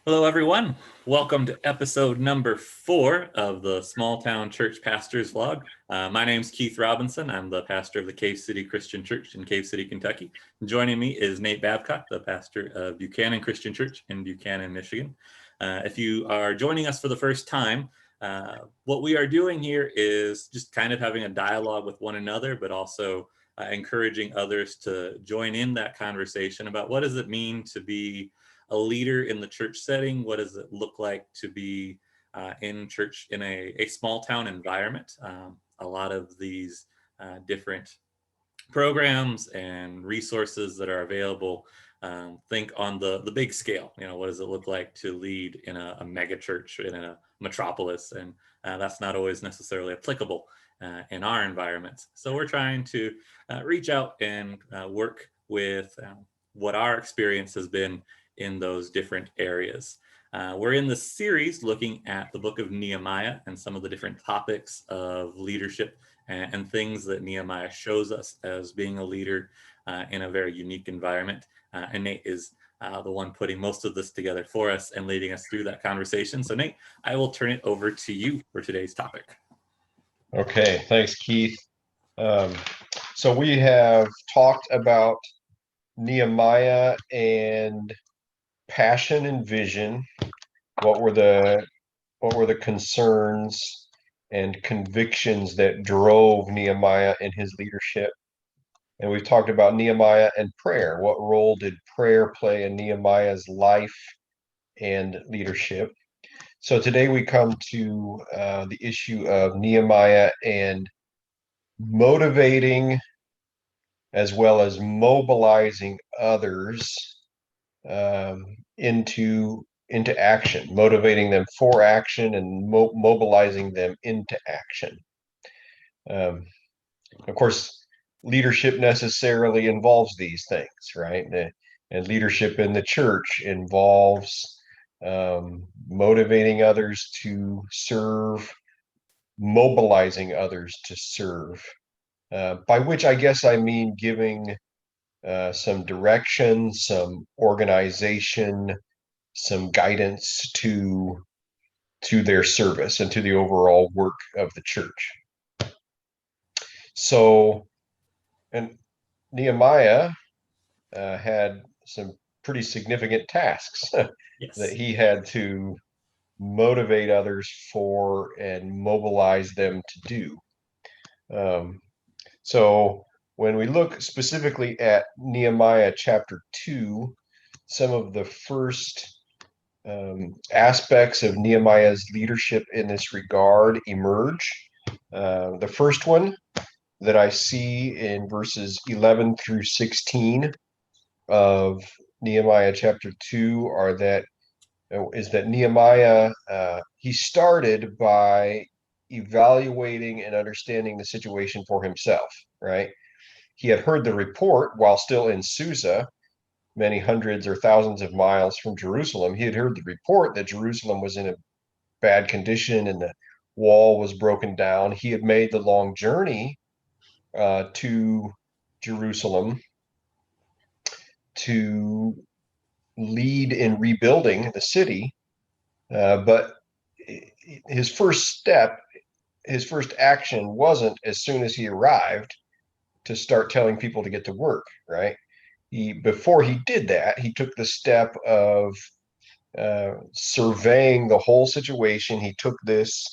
Hello, everyone. Welcome to episode number 4 of the Small Town Church Pastors Vlog. My name is Keith Robinson. I'm the pastor of the Cave City Christian Church in Cave City, Kentucky. Joining me is Nate Babcock, the pastor of Buchanan Christian Church in Buchanan, Michigan. If you are joining us for the first time, what we are doing here is just kind of having a dialogue with one another, but also encouraging others to join in that conversation about what does it mean to be a leader in the church setting. What does it look like to be in church in a small town environment? A lot of these different programs and resources that are available, think on the big scale. What does it look like to lead in a mega church in a metropolis? And that's not always necessarily applicable in our environments. So we're trying to reach out and work with what our experience has been in those different areas. We're in the series looking at the book of Nehemiah and some of the different topics of leadership and things that Nehemiah shows us as being a leader in a very unique environment. And Nate is the one putting most of this together for us and leading us through that conversation. So Nate, I will turn it over to you for today's topic. Okay, thanks, Keith. So we have talked about Nehemiah and passion and vision. What were the concerns and convictions that drove Nehemiah in his leadership? And we've talked about Nehemiah and prayer. What role did prayer play in Nehemiah's life and leadership? So today we come to the issue of Nehemiah and motivating as well as mobilizing others um, into action, motivating them for action and mobilizing them into action. Um, of course, leadership necessarily involves these things, right? And leadership in the church involves motivating others to serve, mobilizing others to serve. By which I guess I mean giving some direction, some organization, some guidance to their service and to the overall work of the church. So, and Nehemiah had some pretty significant tasks that Yes. he had to motivate others for and mobilize them to do. Um, so when we look specifically at Nehemiah chapter 2, some of the first aspects of Nehemiah's leadership in this regard emerge. The first one that I see in verses 11 through 16 of Nehemiah chapter 2 is that Nehemiah he started by evaluating and understanding the situation for himself, right? He had heard the report while still in Susa, many hundreds or thousands of miles from Jerusalem. He had heard the report that Jerusalem was in a bad condition and the wall was broken down. He had made the long journey to Jerusalem to lead in rebuilding the city, but his first step, his first action wasn't as soon as he arrived to start telling people to get to work, right? Before he did that, he took the step of surveying the whole situation. He took this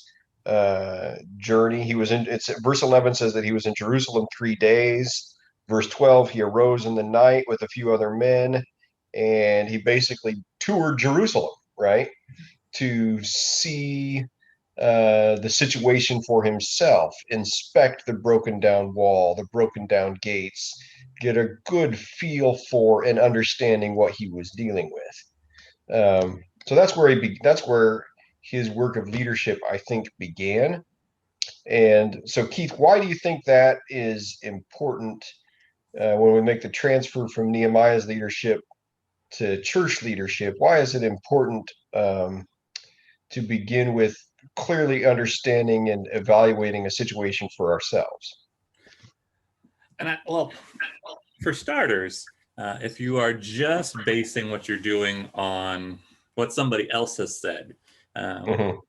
journey. He was in. It's verse 11 says that he was in Jerusalem 3 days. Verse 12, he arose in the night with a few other men, and he basically toured Jerusalem, right, to see the situation for himself, inspect the broken down wall, the broken down gates, get a good feel for and understanding what he was dealing with. So that's where his work of leadership, I think, began. And so, Keith, why do you think that is important when we make the transfer from Nehemiah's leadership to church leadership? Why is it important to begin with clearly understanding and evaluating a situation for ourselves? Well, for starters, if you are just basing what you're doing on what somebody else has said.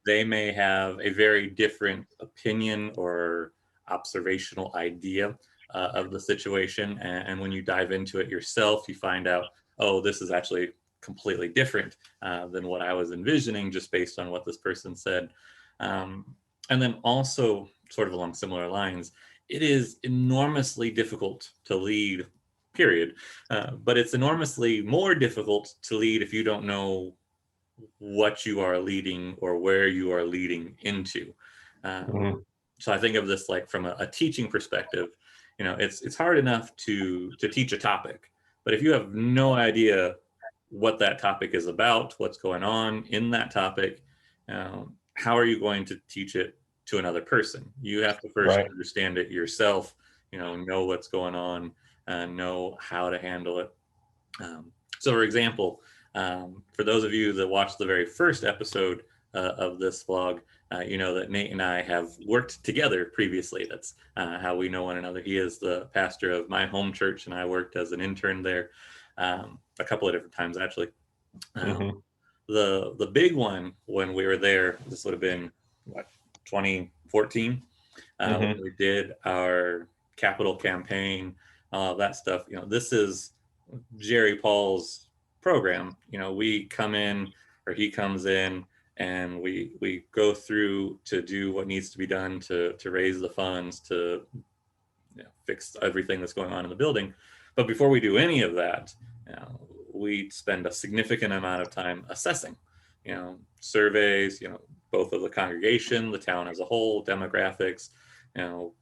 They may have a very different opinion or observational idea of the situation. And when you dive into it yourself, you find out, oh, this is actually completely different than what I was envisioning just based on what this person said. And then also, sort of along similar lines, it is enormously difficult to lead, period. But it's enormously more difficult to lead if you don't know what you are leading or where you are leading into. So I think of this like from a teaching perspective. It's hard enough to teach a topic, but if you have no idea what that topic is about, what's going on in that topic, how are you going to teach it to another person? You have to first understand it yourself, know what's going on, know how to handle it. So for example, for those of you that watched the very first episode of this vlog, you know that Nate and I have worked together previously. That's how we know one another. He is the pastor of my home church, and I worked as an intern there a couple of different times, actually. The big one when we were there, this would have been, 2014, when we did our capital campaign, that stuff. This is Jerry Paul's program. We come in, or he comes in, and we go through to do what needs to be done to raise the funds to fix everything that's going on in the building. But before we do any of that, we spend a significant amount of time assessing, surveys, both of the congregation, the town as a whole, demographics,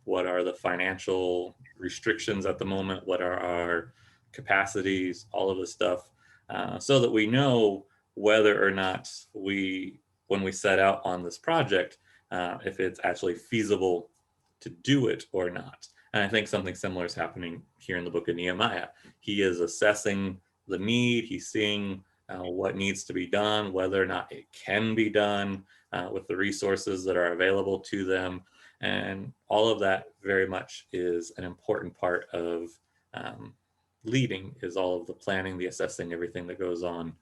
what are the financial restrictions at the moment, what are our capacities, all of this stuff, so that we know whether or not when we set out on this project, if it's actually feasible to do it or not. And I think something similar is happening here in the book of Nehemiah. He is assessing the need, he's seeing what needs to be done, whether or not it can be done with the resources that are available to them. And all of that very much is an important part of leading, is all of the planning, the assessing, everything that goes on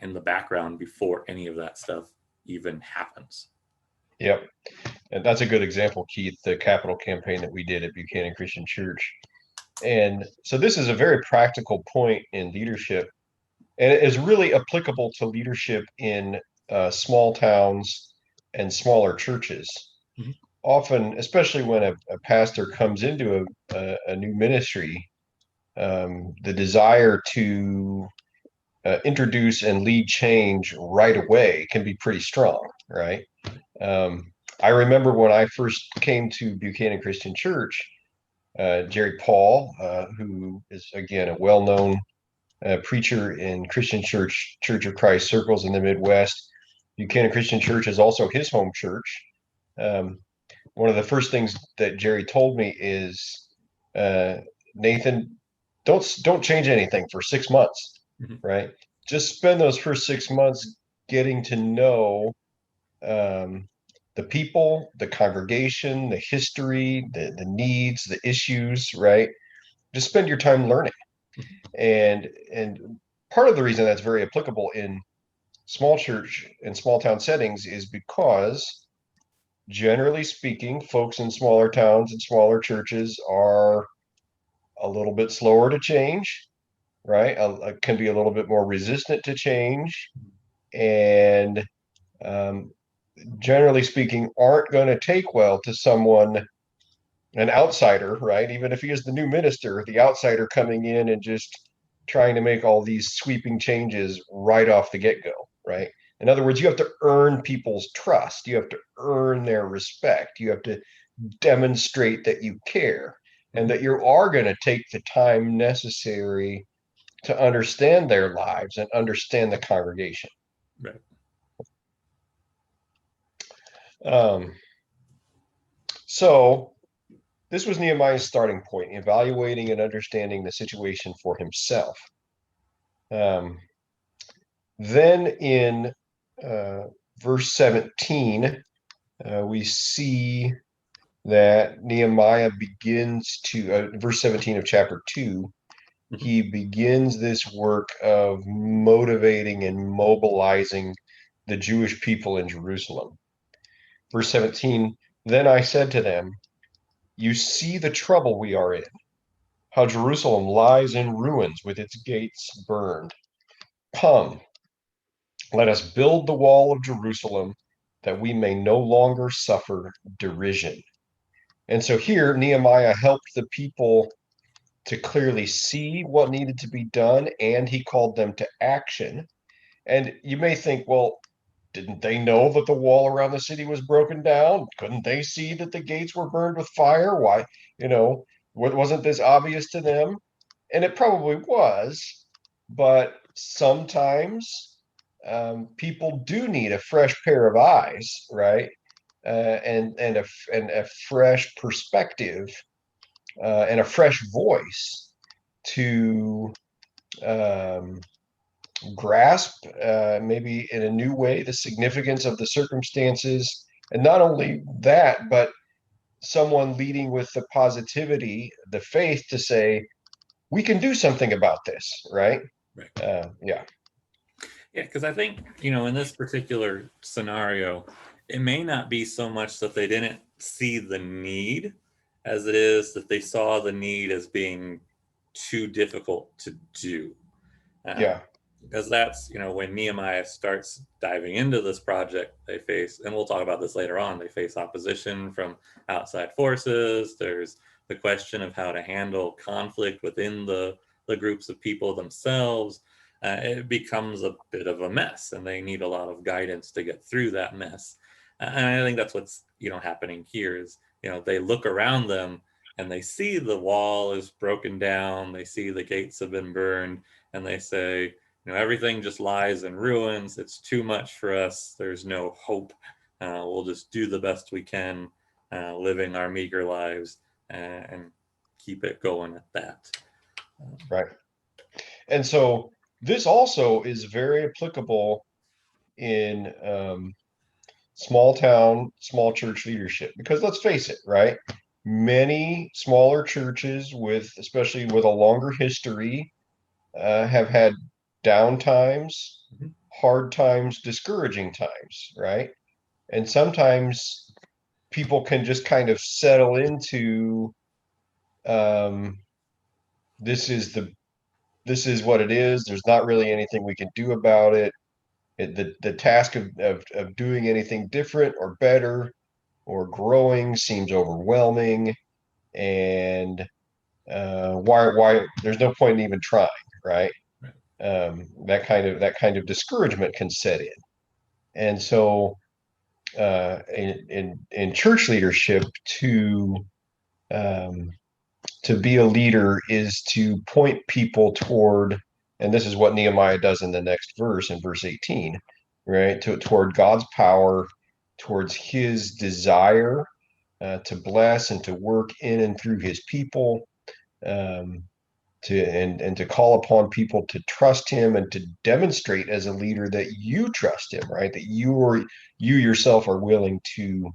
in the background before any of that stuff even happens. Yep. And that's a good example, Keith, the capital campaign that we did at Buchanan Christian Church. And so this is a very practical point in leadership, and it is really applicable to leadership in small towns and smaller churches. Often, especially when a pastor comes into a new ministry, the desire to introduce and lead change right away can be pretty strong, right? I remember when I first came to Buchanan Christian Church, Jerry Paul, who is, again, a well-known preacher in Christian Church of Christ circles in the Midwest. Buchanan Christian Church is also his home church. One of the first things that Jerry told me is, Nathan, don't change anything for 6 months, right? Just spend those first 6 months getting to know the people, the congregation, the history, the needs, the issues, right? Just spend your time learning. And part of the reason that's very applicable in small church and small town settings is because, generally speaking, folks in smaller towns and smaller churches are a little bit slower to change, right? Can be a little bit more resistant to change, and generally speaking, aren't going to take well to someone, an outsider, right? Even if he is the new minister, the outsider coming in and just trying to make all these sweeping changes right off the get-go, right? In other words, you have to earn people's trust. You have to earn their respect. You have to demonstrate that you care and that you are going to take the time necessary to understand their lives and understand the congregation. Right. So this was Nehemiah's starting point, evaluating and understanding the situation for himself. Then in verse 17, we see that Nehemiah begins to, verse 17 of chapter 2, Mhm. he begins this work of motivating and mobilizing the Jewish people in Jerusalem. Verse 17, then I said to them, you see the trouble we are in, how Jerusalem lies in ruins with its gates burned. Come, let us build the wall of Jerusalem that we may no longer suffer derision. And so here, Nehemiah helped the people to clearly see what needed to be done, and he called them to action. And you may think, well, didn't they know that the wall around the city was broken down? Couldn't they see that the gates were burned with fire? Why, wasn't this obvious to them? And it probably was, but sometimes people do need a fresh pair of eyes, right? And a fresh perspective and a fresh voice to um, grasp, maybe in a new way, the significance of the circumstances. And not only that, but someone leading with the positivity, the faith to say, we can do something about this, right? Right. Yeah. Yeah, because I think, in this particular scenario, it may not be so much that they didn't see the need as it is that they saw the need as being too difficult to do. Uh, Yeah. because that's, when Nehemiah starts diving into this project, they face, and we'll talk about this later on, they face opposition from outside forces. There's the question of how to handle conflict within the groups of people themselves. It becomes a bit of a mess, and they need a lot of guidance to get through that mess. And I think that's what's happening here is they look around them and they see the wall is broken down, they see the gates have been burned, and they say, everything just lies in ruins. It's too much for us. There's no hope. We'll just do the best we can, living our meager lives, and keep it going at that. Right. And so this also is very applicable in small town, small church leadership, because let's face it, right? Many smaller churches especially with a longer history, have had down times, Mhm. hard times, discouraging times, right? And sometimes people can just kind of settle into um, this is the this is what it is. There's not really anything we can do about it. The task of doing anything different or better or growing seems overwhelming, and why there's no point in even trying, right? Right. That kind of discouragement can set in. And so in church leadership, um, to be a leader is to point people toward, and this is what Nehemiah does in the next verse, in verse 18, right? Toward God's power, towards his desire to bless and to work in and through his people, um, and to call upon people to trust him and to demonstrate as a leader that you trust him, right? That you yourself are willing to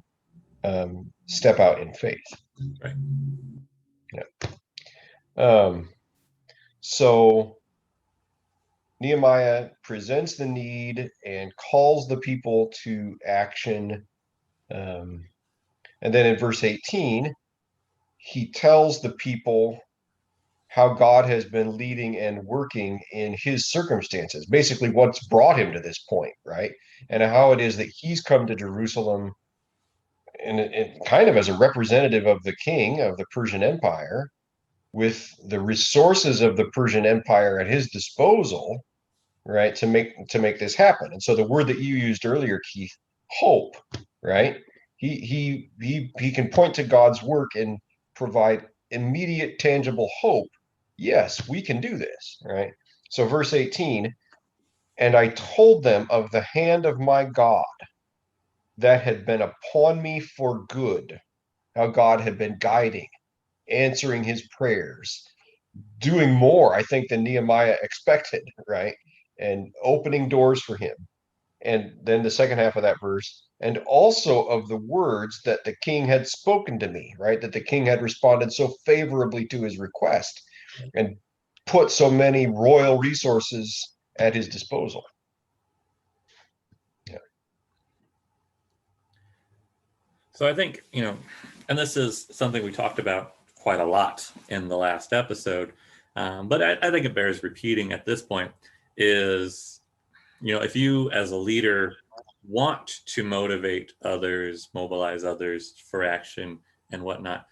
step out in faith. Right. Yeah. Um, so Nehemiah presents the need and calls the people to action. Um, and then in verse 18, he tells the people how God has been leading and working in his circumstances, basically what's brought him to this point, right? And how it is that he's come to Jerusalem and kind of as a representative of the king of the Persian Empire, with the resources of the Persian Empire at his disposal, right, to make this happen. And so the word that you used earlier, Keith, hope, right? He can point to God's work and provide immediate tangible hope. Yes, we can do this, right? So verse 18, and I told them of the hand of my God that had been upon me for good, how God had been guiding, answering his prayers, doing more, I think, than Nehemiah expected, right? And opening doors for him. And then the second half of that verse, and also of the words that the king had spoken to me, right? That the king had responded so favorably to his request. And put so many royal resources at his disposal. Yeah. So I think, and this is something we talked about quite a lot in the last episode, but I think it bears repeating at this point is, if you as a leader want to motivate others, mobilize others for action and whatnot,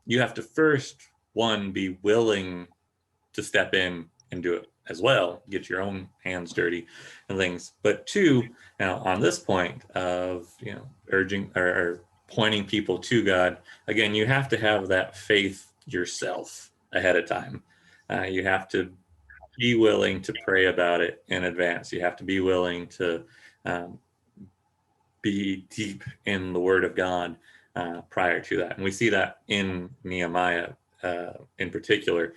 you have to first, one, be willing to step in and do it as well, get your own hands dirty and things. But two, now on this point of, urging or pointing people to God, again, you have to have that faith yourself ahead of time. You have to be willing to pray about it in advance. You have to be willing to um, be deep in the Word of God prior to that. And we see that in Nehemiah in particular.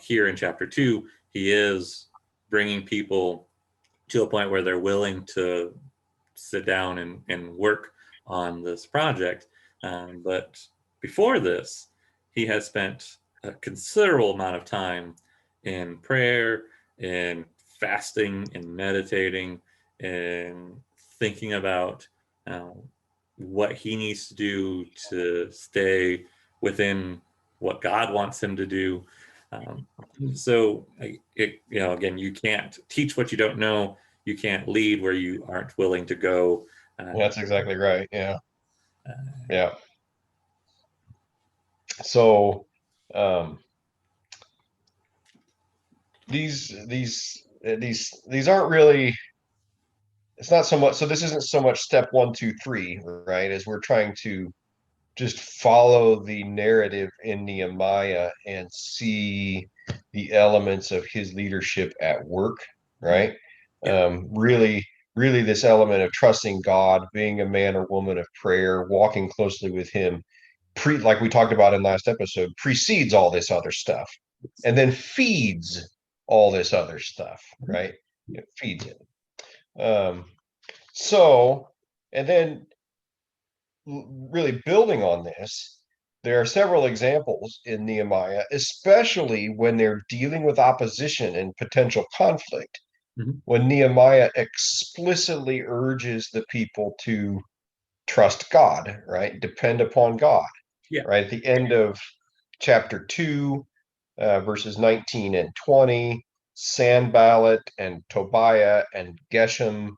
Here in chapter 2, he is bringing people to a point where they're willing to sit down and work on this project. But before this, he has spent a considerable amount of time in prayer, in fasting, in meditating, in thinking about um, what he needs to do to stay within what God wants him to do. Um, so, again, you can't teach what you don't know. You can't lead where you aren't willing to go. That's exactly right. Yeah. Uh, Yeah. So, um, these aren't really, it's not so much, so this isn't so much step 1, 2, 3, right? As we're trying to just follow the narrative in Nehemiah and see the elements of his leadership at work, right? yeah, Really, really, this element of trusting God, being a man or woman of prayer, walking closely with Him, like we talked about in last episode, precedes all this other stuff, and then feeds all this other stuff, right? It feeds it. Um, so, and then really building on this, there are several examples in Nehemiah, especially when they're dealing with opposition and potential conflict, mhm, when Nehemiah explicitly urges the people to trust God, right? Depend upon God, yeah, right? At the end of chapter 2, verses 19 and 20, Sanballat and Tobiah and Geshem,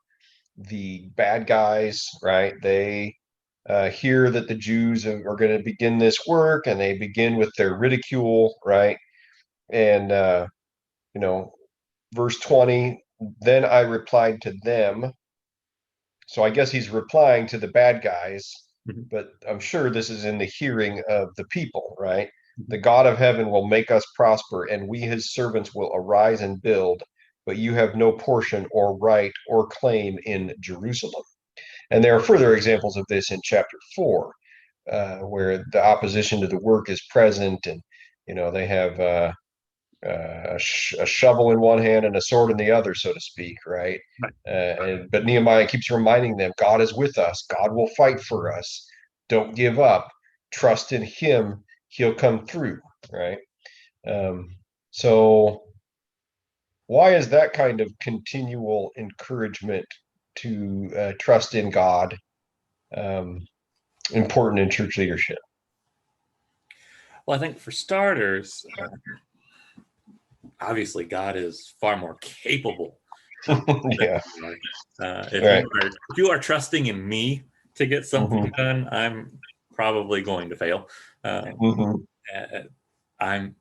the bad guys, right? They hear that the Jews are going to begin this work, and they begin with their ridicule, right? And you know, verse 20, then I replied to them. So I guess he's replying to the bad guys, mhm, but I'm sure this is in the hearing of the people, right? mhm. The God of heaven will make us prosper, and we his servants will arise and build, but you have no portion or right or claim in Jerusalem. And there are further examples of this in chapter 4, where the opposition to the work is present, and they have a shovel in one hand and a sword in the other, so to speak, right? Right. But Nehemiah keeps reminding them, God is with us. God will fight for us. Don't give up. Trust in Him. He'll come through, right? Um, so why is that kind of continual encouragement to trust in God um, important in church leadership? Well, I think for starters, obviously God is far more capable than Yeah, we are. If right. you are trusting in me to get something Hmm. done, I'm probably going to fail. Hmm. Uh, I'm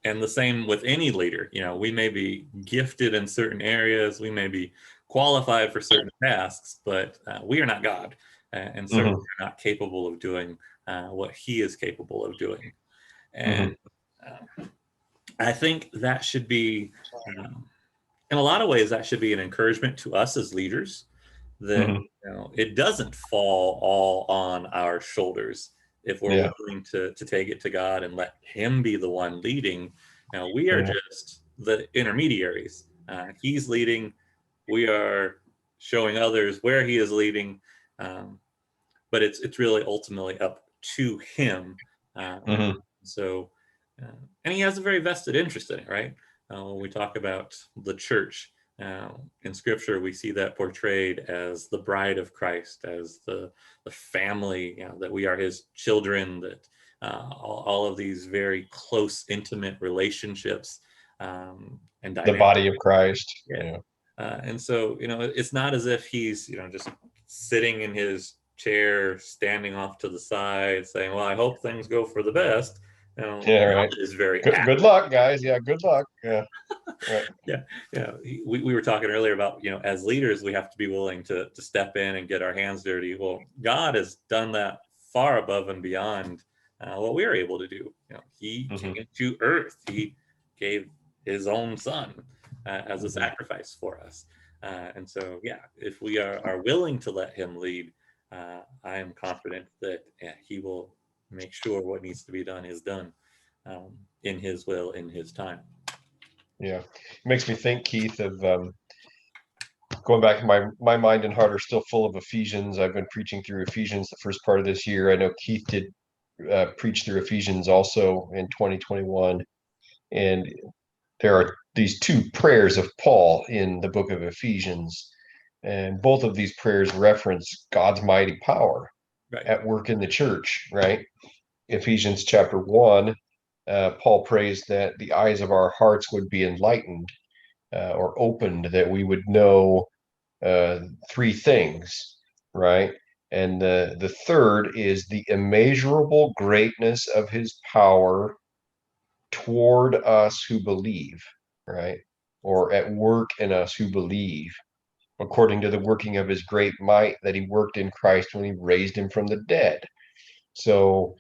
And the same with any leader. We may be gifted in certain areas, we may be qualified for certain tasks, but we are not God, and certainly Hmm. are not capable of doing what He is capable of doing. And Hmm. uh, I think that should be, um, in a lot of ways, that should be an encouragement to us as leaders that Hmm. it doesn't fall all on our shoulders if we're Yeah, willing to take it to God and let Him be the one leading. We are yeah. just the intermediaries. He's leading. We are showing others where He is leading, um, but it's really ultimately up to Him. Um, Hmm. so And he has a very vested interest in it, right? When we talk about the church in Scripture, we see that portrayed as the bride of Christ, as the family, that we are His children, that all of these very close, intimate relationships and The dynamics. body of Christ. Yeah. And so, it's not as if he's, just sitting in his chair, standing off to the side, saying, "Well, I hope things go for the best." Yeah, right. God is very Good luck, guys. Yeah, good luck. Yeah, right. yeah. We were talking earlier about, as leaders, we have to be willing to step in and get our hands dirty. Well, God has done that far above and beyond what we are able to do. He came to earth. He gave His own Son as a sacrifice for us. And so, if we are willing to let Him lead, I am confident that He will make sure what needs to be done is done in His will, in His time. Yeah, it makes me think, Keith, of going back. My mind and heart are still full of Ephesians. I've been preaching through Ephesians the first part of this year. I know Keith did preach through Ephesians also in 2021, and there are these two prayers of Paul in the book of Ephesians, and both of these prayers reference God's mighty power at work in the church, right? Ephesians chapter 1, Paul prays that the eyes of our hearts would be enlightened or opened, that we would know three things, right? And the third is the immeasurable greatness of His power toward us who believe, right? Or at work in us who believe, according to the working of His great might that He worked in Christ when He raised Him from the dead. So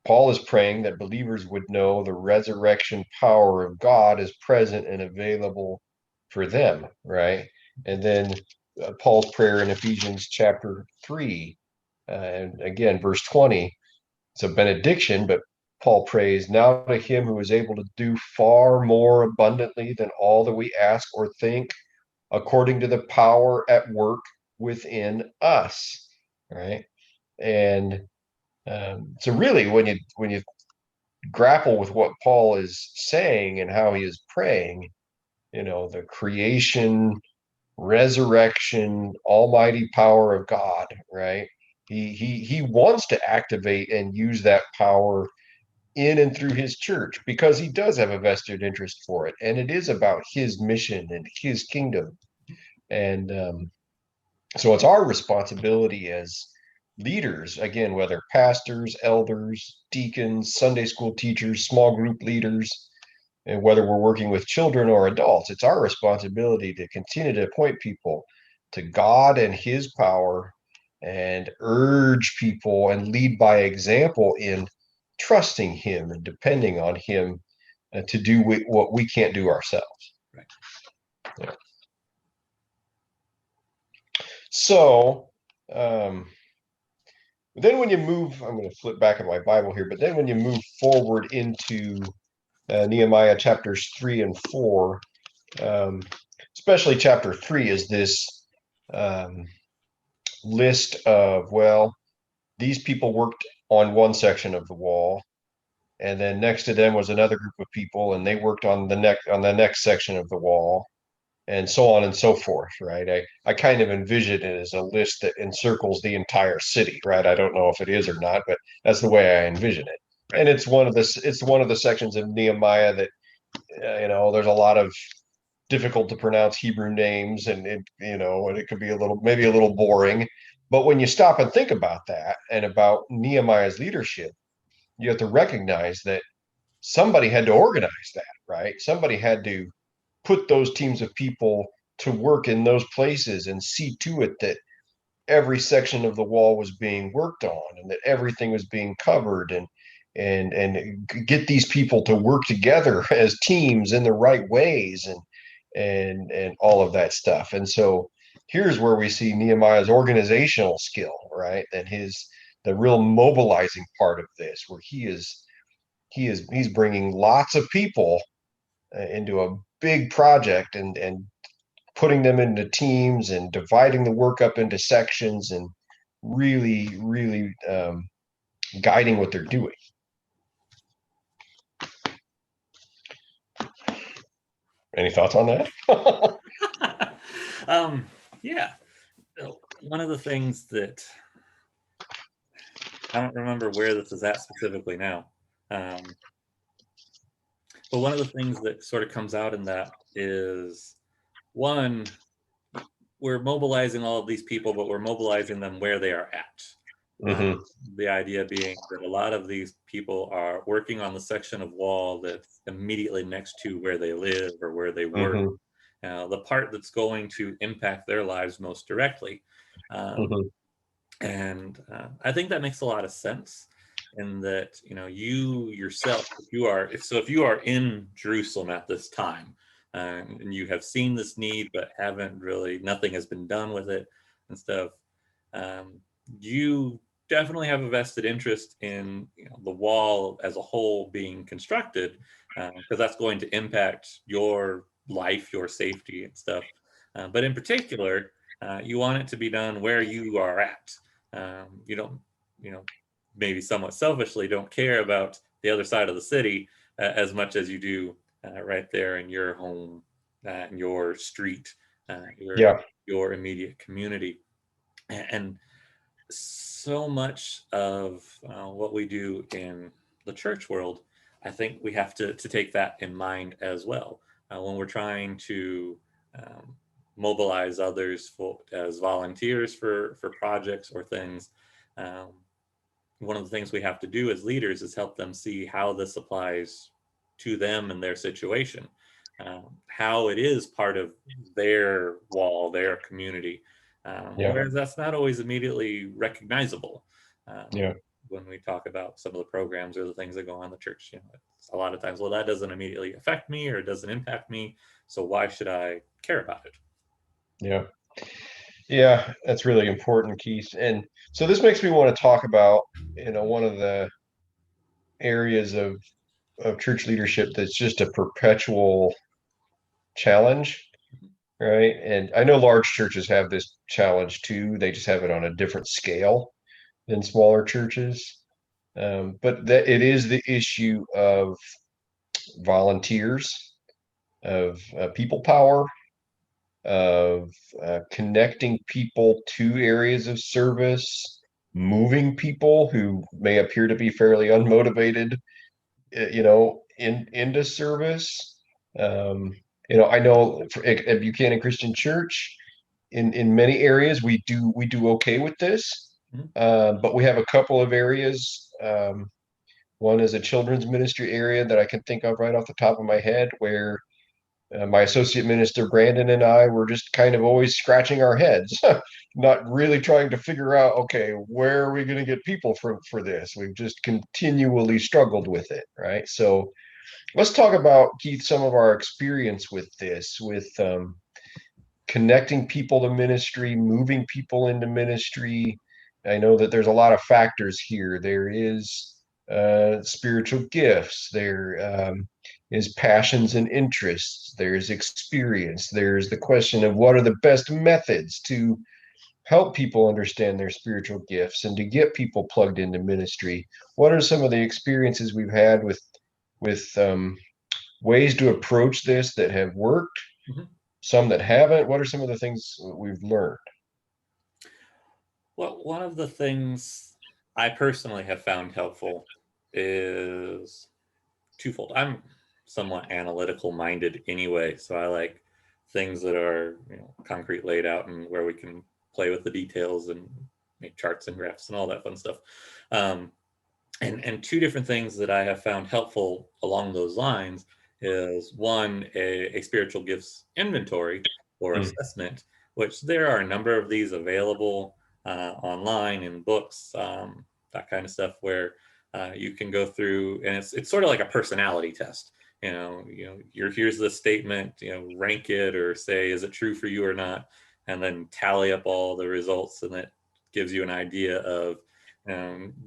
Paul is praying that believers would know the resurrection power of God is present and available for them, right? And then Paul's prayer in Ephesians chapter 3, and again, verse 20, it's a benediction, but Paul prays, "Now to Him who is able to do far more abundantly than all that we ask or think, according to the power at work within us," right? And so really, when you grapple with what Paul is saying and how he is praying, the creation, resurrection, almighty power of God, right? He wants to activate and use that power in and through His church because He does have a vested interest for it, and it is about His mission and His kingdom. And so it's our responsibility as leaders, again, whether pastors, elders, deacons, Sunday school teachers, small group leaders, and whether we're working with children or adults, it's our responsibility to continue to point people to God and His power and urge people and lead by example in trusting Him and depending on Him to do what we can't do ourselves. Right. Yeah. So, then when you move, I'm going to flip back in my Bible here, but then when you move forward into Nehemiah chapters 3 and 4, especially chapter 3 is this list of, well, these people worked on one section of the wall, and then next to them was another group of people, and they worked on the next section of the wall, and so on and so forth, right? I kind of envision it as a list that encircles the entire city, right? I don't know if it is or not, but that's the way I envision it. Right. And it's one of the sections of Nehemiah that there's a lot of difficult to pronounce Hebrew names, and it could be maybe a little boring. But when you stop and think about that and about Nehemiah's leadership, you have to recognize that somebody had to organize that, right? Somebody had to put those teams of people to work in those places and see to it that every section of the wall was being worked on and that everything was being covered, and get these people to work together as teams in the right ways, and all of that stuff. And so here's where we see Nehemiah's organizational skill, right? And the real mobilizing part of this, where he's bringing lots of people into a big project, and putting them into teams and dividing the work up into sections, and really guiding what they're doing. Any thoughts on that? Yeah, one of the things that I don't remember where this is at specifically now, but one of the things that sort of comes out in that is, one, we're mobilizing all of these people, but we're mobilizing them where they are at. Hmm. The idea being that a lot of these people are working on the section of wall that's immediately next to where they live or where they work, Hmm. the part that's going to impact their lives most directly. Um, Hmm. and I think that makes a lot of sense in that, you yourself, if you are in Jerusalem at this time, and you have seen this need, but nothing has been done with it and stuff, um, you definitely have a vested interest in the wall as a whole being constructed, because that's going to impact your life, your safety and stuff. But in particular, you want it to be done where you are at. You don't, you know, maybe somewhat selfishly don't care about the other side of the city as much as you do right there in your home, in your street, Yeah. your immediate community. And so much of what we do in the church world, I think we have to take that in mind as well when we're trying to um, mobilize others as volunteers for projects or things. Um, One of the things we have to do as leaders is help them see how this applies to them and their situation, how it is part of their wall, their community, Yeah. whereas that's not always immediately recognizable. Yeah. When we talk about some of the programs or the things that go on in the church, it's a lot of times, well, that doesn't immediately affect me or it doesn't impact me, so why should I care about it? Yeah. Yeah. That's really important, Keith. And so this makes me want to talk about, one of the areas of church leadership that's just a perpetual challenge, right? And I know large churches have this challenge too. They just have it on a different scale than smaller churches. But that it is the issue of volunteers, of people power, of connecting people to areas of service, moving people who may appear to be fairly unmotivated, into service. Um, I know at Buchanan Christian Church, in many areas we do okay with this, Mhm. but we have a couple of areas. One is a children's ministry area that I can think of right off the top of my head, where my associate minister Brandon and I were just kind of always scratching our heads, not really trying to figure out, okay, where are we going to get people for this? We've just continually struggled with it, right? So let's talk about, Keith, some of our experience with this, with connecting people to ministry, moving people into ministry. I know that there's a lot of factors here. There is spiritual gifts. There is passions and interests. There's experience. There's the question of what are the best methods to help people understand their spiritual gifts and to get people plugged into ministry. What are some of the experiences we've had with ways to approach this that have worked, Mhm. some that haven't? What are some of the things we've learned? Well, one of the things I personally have found helpful is twofold. I'm somewhat analytical minded anyway, so I like things that are concrete, laid out, and where we can play with the details and make charts and graphs and all that fun stuff. Um, and two different things that I have found helpful along those lines is, one, a spiritual gifts inventory or Mm. assessment, which there are a number of these available online in books, that kind of stuff, where you can go through, and it's sort of like a personality test. Here's the statement, rank it or say, is it true for you or not? And then tally up all the results, and it gives you an idea of,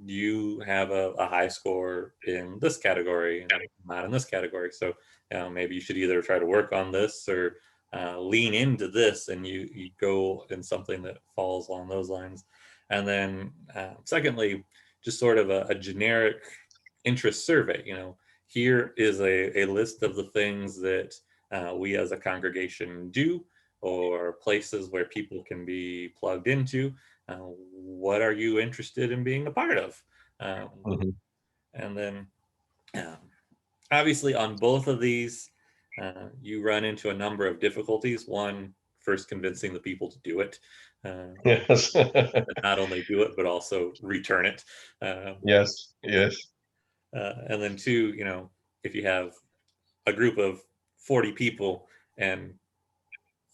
you have a high score in this category and not in this category. So maybe you should either try to work on this or lean into this, and you go in something that falls along those lines. And then secondly, just sort of a generic interest survey. Here is a list of the things that we as a congregation do, or places where people can be plugged into. What are you interested in being a part of? Mhm. And then um, obviously on both of these, you run into a number of difficulties. One, first convincing the people to do it. Yes. Not only do it, but also return it. Yes. Yes. And then two, if you have a group of 40 people and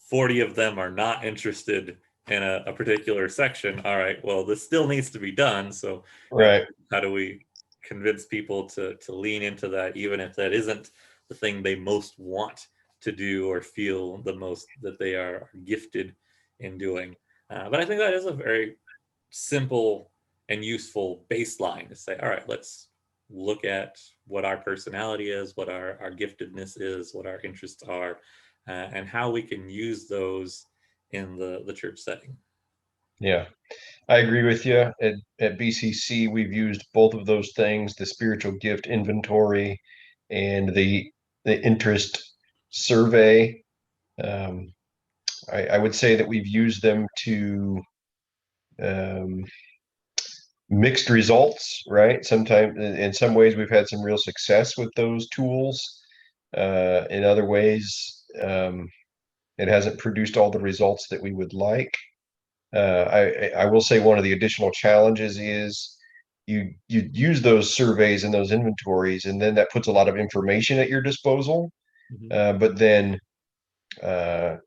40 of them are not interested in a particular section, all right, well, this still needs to be done. So Right. how do we convince people to lean into that, even if that isn't the thing they most want to do or feel the most that they are gifted in doing? But I think that is a very simple and useful baseline to say, all right, let's look at what our personality is, what our giftedness is, what our interests are, and how we can use those in the church setting. Yeah. I agree with you. At BCC, we've used both of those things, the spiritual gift inventory and the interest survey. Um, I would say that we've used them to um, mixed results, right? Sometimes, in some ways, we've had some real success with those tools. In other ways, it hasn't produced all the results that we would like. I will say one of the additional challenges is you use those surveys and those inventories, and then that puts a lot of information at your disposal. Mhm. But then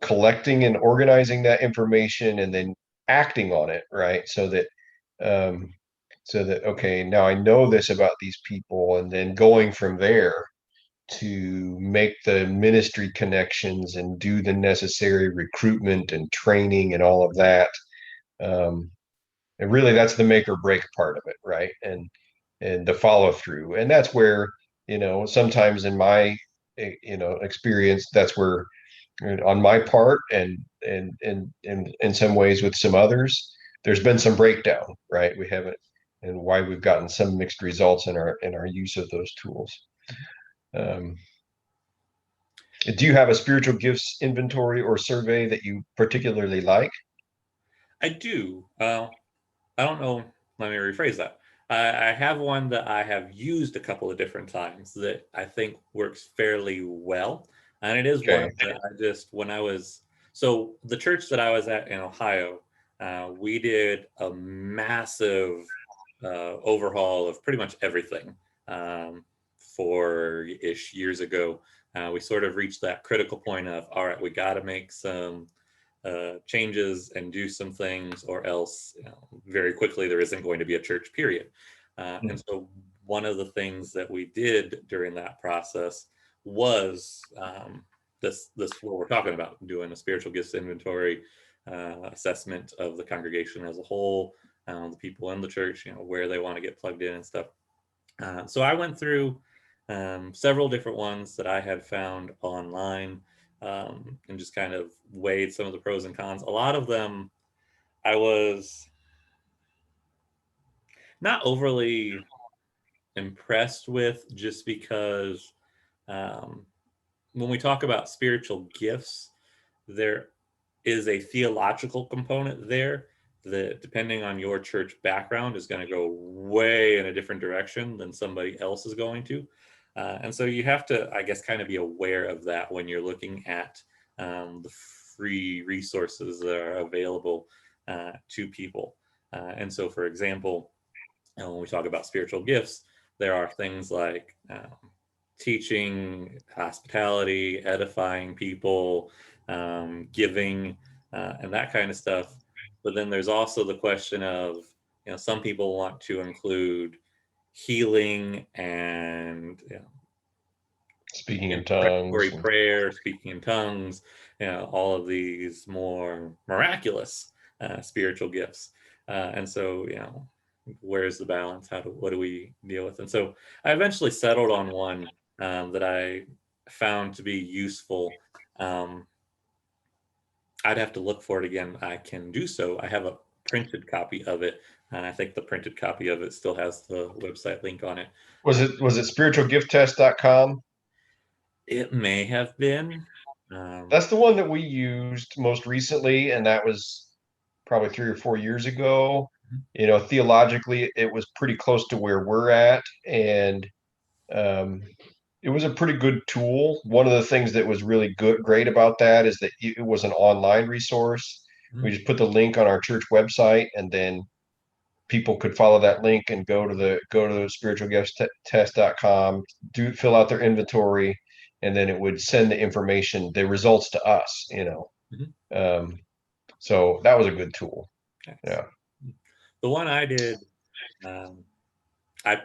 collecting and organizing that information and then acting on it, right? Um, so that okay, now I know this about these people, and then going from there to make the ministry connections and do the necessary recruitment and training and all of that. Um, and really, that's the make or break part of it, right? And the follow through, and that's where sometimes in my experience, that's where on my part and in some ways with some others, there's been some breakdown, right? We haven't, and why we've gotten some mixed results in our use of those tools. Um, do you have a spiritual gifts inventory or survey that you particularly like? I do. I don't know. Let me rephrase that. I have one that I have used a couple of different times that I think works fairly well. And it is one Okay. that when I was, so the church that I was at in Ohio, we did a massive overhaul of pretty much everything um, 4-ish years ago. We sort of reached that critical point of, all right, we got to make some changes and do some things, or else very quickly there isn't going to be a church, period. And so one of the things that we did during that process was this what we're talking about, doing a spiritual gifts inventory, assessment of the congregation as a whole, the people in the church, where they want to get plugged in and stuff. So I went through several different ones that I had found online, and just kind of weighed some of the pros and cons. A lot of them I was not overly impressed with, just because um, when we talk about spiritual gifts, there is a theological component there that, depending on your church background, is going to go way in a different direction than somebody else is going to. And so you have to, I guess, kind of be aware of that when you're looking at the free resources that are available to people. And so, for example, when we talk about spiritual gifts, there are things like teaching, hospitality, edifying people, giving, and that kind of stuff. But then there's also the question of, some people want to include healing and Speaking in tongues. imprecatory prayer, speaking in tongues, all of these more miraculous spiritual gifts. And so, where's the balance? What do we deal with? And so I eventually settled on one that I found to be useful. Um, I'd have to look for it again. I can do so. I have a printed copy of it, and I think the printed copy of it still has the website link on it. Was it spiritualgifttest.com? It may have been. That's the one that we used most recently, and that was probably 3 or 4 years ago. Theologically, it was pretty close to where we're at, and um, it was a pretty good tool. One of the things that was really great about that is that it was an online resource. We Mhm. just put the link on our church website, and then people could follow that link and go to spiritualgiftstest.com, fill out their inventory, and then it would send the results to us. Mhm. Um, so that was a good tool. Nice. Yeah, The one I did, um, I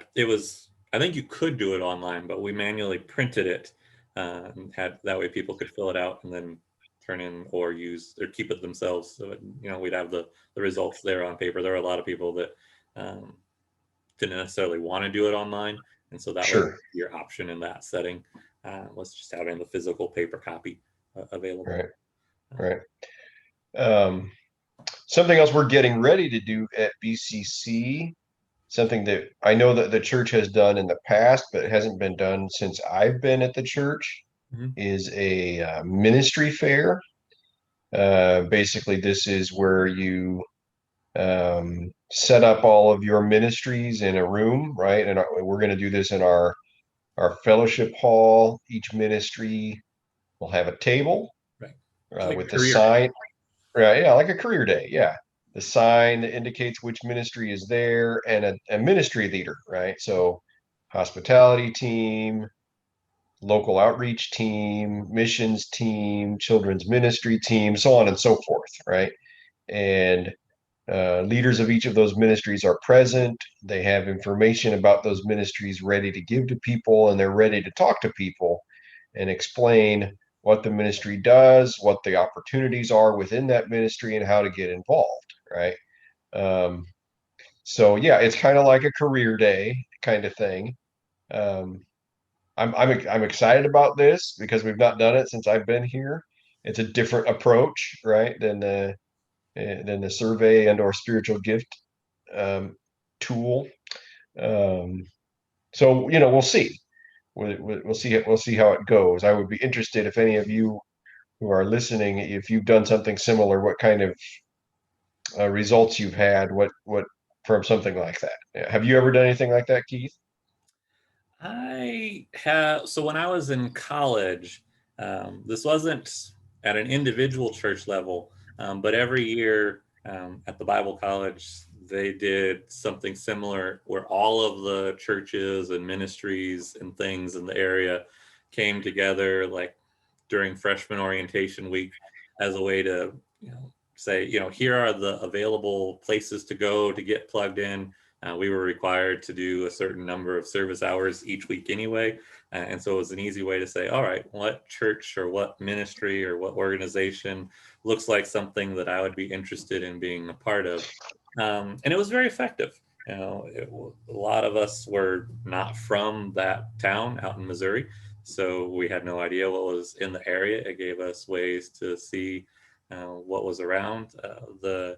think you could do it online, but we manually printed it, and had that way people could fill it out and then turn in or use or keep it themselves. So we'd have the results there on paper. There were a lot of people that um, didn't necessarily want to do it online, and so that was sure. your option in that setting, was just having the physical paper copy available. Right, right. Um, Something else we're getting ready to do at BCC, something that I know that the church has done in the past, but it hasn't been done since I've been at the church, Mhm. is a ministry fair. Basically, this is where you set up all of your ministries in a room, right? And we're going to do this in our fellowship hall. Each ministry will have a table Right. Like with the career day. sign. Right, yeah, like a career day. Yeah. The sign that indicates which ministry is there and a ministry leader, right? So hospitality team, local outreach team, missions team, children's ministry team, so on and so forth, right? And leaders of each of those ministries are present. They have information about those ministries ready to give to people, and they're ready to talk to people and explain what the ministry does, what the opportunities are within that ministry, and how to get involved, right? Um, so yeah, it's kind of like a career day kind of thing. Um, I'm excited about this because we've not done it since I've been here. It's a different approach, right, than the survey and or spiritual gift um, tool. Um, so we'll see. We'll see. We'll see how it goes. I would be interested if any of you who are listening, if you've done something similar, what kind of results you've had, what from something like that. Yeah. Have you ever done anything like that, Keith? So when I was in college, this wasn't at an individual church level, but every year at the Bible college, they did something similar where all of the churches and ministries and things in the area came together, like during freshman orientation week, as a way to, say, here are the available places to go to get plugged in. We were required to do a certain number of service hours each week anyway. And so it was an easy way to say, all right, what church or what ministry or what organization looks like something that I would be interested in being a part of. And it was very effective. A lot of us were not from that town out in Missouri, so we had no idea what was in the area. It gave us ways to see what was around. The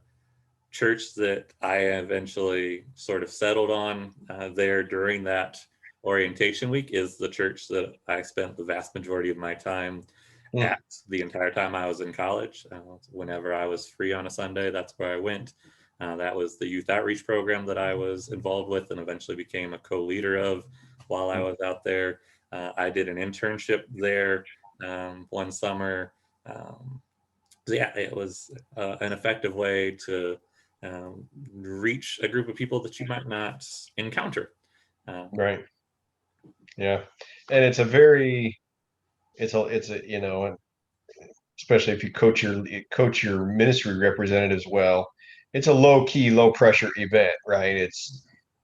church that I eventually sort of settled on there during that orientation week is the church that I spent the vast majority of my time Hmm. at the entire time I was in college. Whenever I was free on a Sunday, that's where I went. That was the youth outreach program that I was involved with and eventually became a co-leader of while I was out there. I did an internship there one summer. Um, so yeah, it was an effective way to reach a group of people that you might not encounter. Um, Right. Yeah. And it's a especially if you coach your ministry representatives well, it's a low key, low pressure event, right?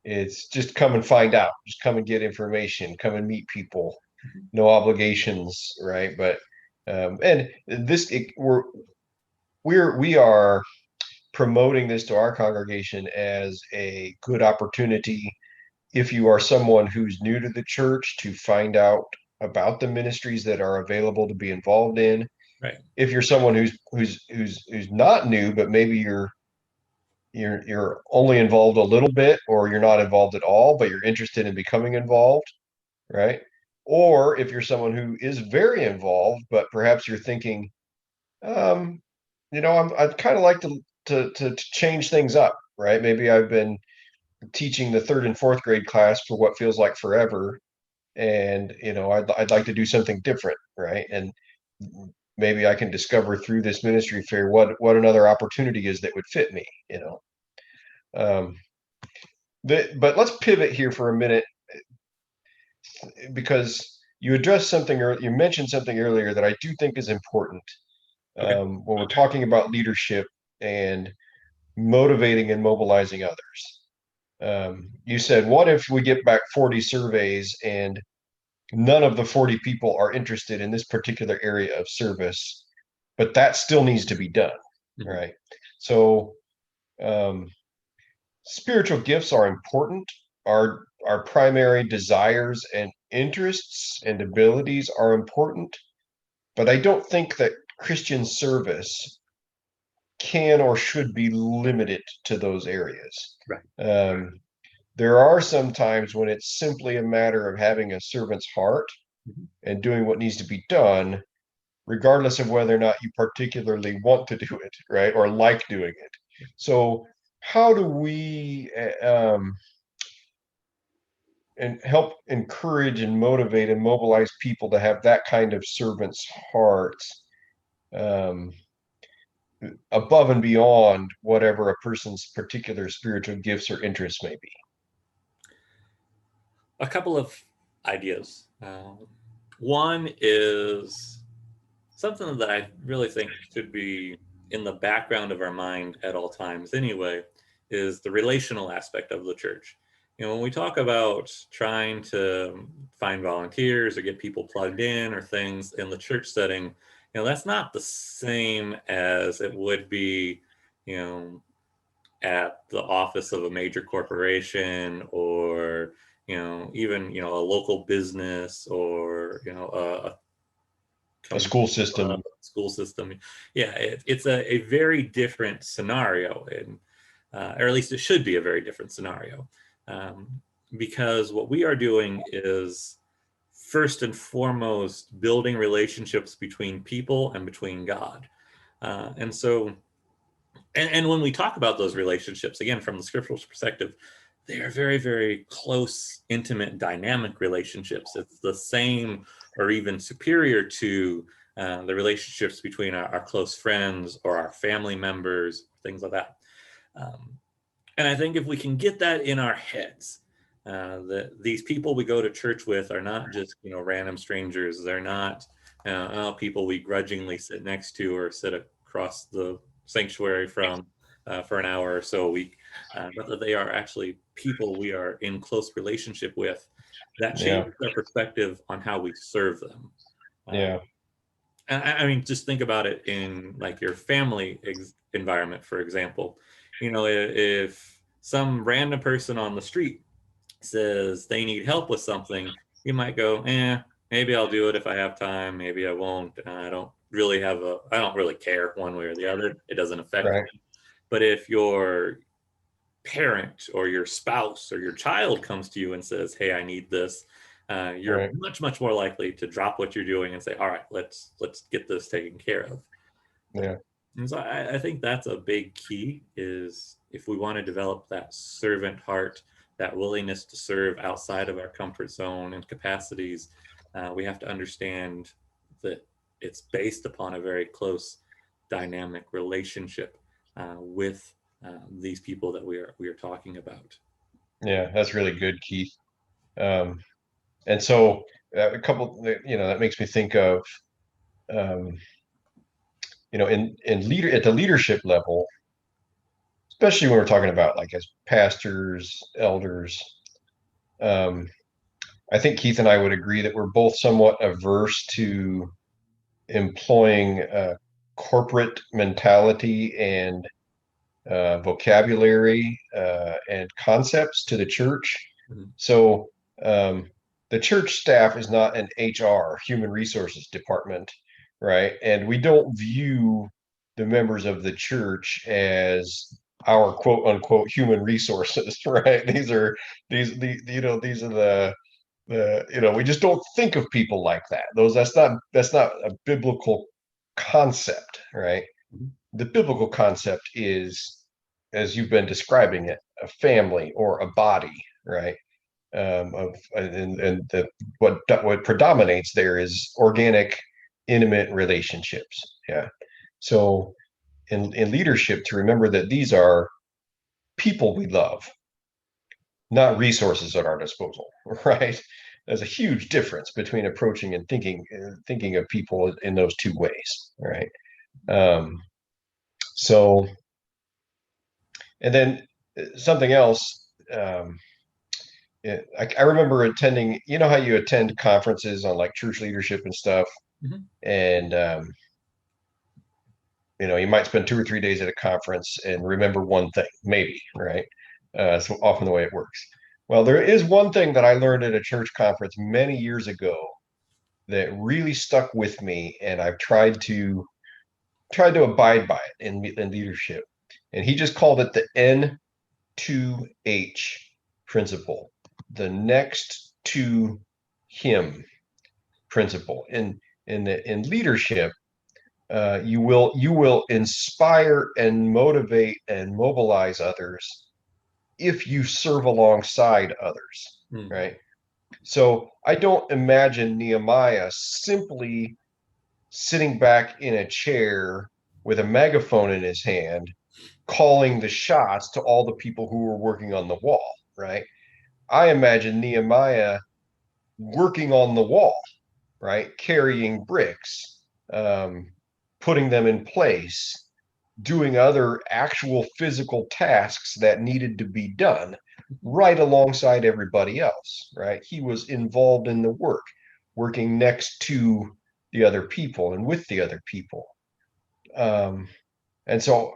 It's just come and find out, just come and get information, come and meet people, no obligations, right? But and this it, we are promoting this to our congregation as a good opportunity if you are someone who's new to the church to find out about the ministries that are available to be involved in. right. If you're someone who's not new, but maybe you're only involved a little bit, or you're not involved at all, but you're interested in becoming involved, right? Or if you're someone who is very involved, but perhaps you're thinking, I'd kind of like to change things up, right? Maybe I've been teaching the third and fourth grade class for what feels like forever, and I'd like to do something different, right? And maybe I can discover through this ministry fair what another opportunity is that would fit me, um, but let's pivot here for a minute, because you mentioned something earlier that I do think is important, Okay. when we're talking about leadership and motivating and mobilizing others. You said, what if we get back 40 surveys and none of the 40 people are interested in this particular area of service, but that still needs to be done, Mhm. right? So, um, spiritual gifts are important. Our primary desires and interests and abilities are important, but I don't think that Christian service can or should be limited to those areas. Right. Um, there are some times when it's simply a matter of having a servant's heart Mhm. and doing what needs to be done, regardless of whether or not you particularly want to do it, right? Or like doing it. So, how do we and help encourage and motivate and mobilize people to have that kind of servant's heart, um, above and beyond whatever a person's particular spiritual gifts or interests may be? A couple of ideas. One is something that I really think should be in the background of our mind at all times anyway, is the relational aspect of the church. When we talk about trying to find volunteers or get people plugged in or things in the church setting, that's not the same as it would be, you know, at the office of a major corporation, or even a local business, or A community school club, system. school system. Yeah, it's a very different scenario, and or at least it should be a very different scenario, um, because what we are doing is first and foremost building relationships between people and between God. And so, and when we talk about those relationships, again, from the scriptural perspective, they are very, very close, intimate, dynamic relationships. It's the same or even superior to the relationships between our close friends or our family members, things like that. Um, and I think if we can get that in our heads, that these people we go to church with are not just random strangers. They're not people we grudgingly sit next to or sit across the sanctuary from for an hour or so a week, but that they are actually people we are in close relationship with. That Yeah, changes our perspective on how we serve them. Um, yeah, and I mean, just think about it in like your family environment, for example. If some random person on the street says they need help with something, you might go, maybe I'll do it if I have time. Maybe I won't. I don't really care one way or the other. It doesn't affect right, me. But if your parent or your spouse or your child comes to you and says, "Hey, I need this," you're right. much, much more likely to drop what you're doing and say, "All right, let's get this taken care of." Yeah, And so I think that's a big key, is if we want to develop that servant heart, that willingness to serve outside of our comfort zone and capacities, we have to understand that it's based upon a very close dynamic relationship with these people that we are talking about. yeah. That's really good, Keith. Um, and so a couple, that makes me think of, um, in leader at the leadership level, especially when we're talking about like as pastors, elders. Um, I think Keith and I would agree that we're both somewhat averse to employing corporate mentality and vocabulary and concepts to the church. Mhm. So, the church staff is not an HR, human resources department, right? And we don't view the members of the church as our quote unquote human resources, right? These are the these are We just don't think of people like that. That's not a biblical concept, right? Mhm. The biblical concept is, as you've been describing it, a family or a body, right? And what predominates there is organic, intimate relationships. Yeah. So in leadership, to remember that these are people we love, not resources at our disposal, right? There's a huge difference between approaching and thinking of people in those two ways, right? Um, so, and then something else. I remember attending. You know how you attend conferences on like church leadership and stuff, Mhm. and you might spend 2 or 3 days at a conference and remember one thing, maybe, right? That's often the way it works. Well, there is one thing that I learned at a church conference many years ago that really stuck with me, and I've tried to abide by it in leadership. And he just called it the N2H principle, the next to him principle. In leadership, you will inspire and motivate and mobilize others if you serve alongside others, Mhm. right? So I don't imagine Nehemiah simply sitting back in a chair with a megaphone in his hand, calling the shots to all the people who were working on the wall, right? I imagine Nehemiah working on the wall, right? Carrying bricks, putting them in place, doing other actual physical tasks that needed to be done right alongside everybody else, right? He was involved in the work, working next to the other people and with the other people. Um, and so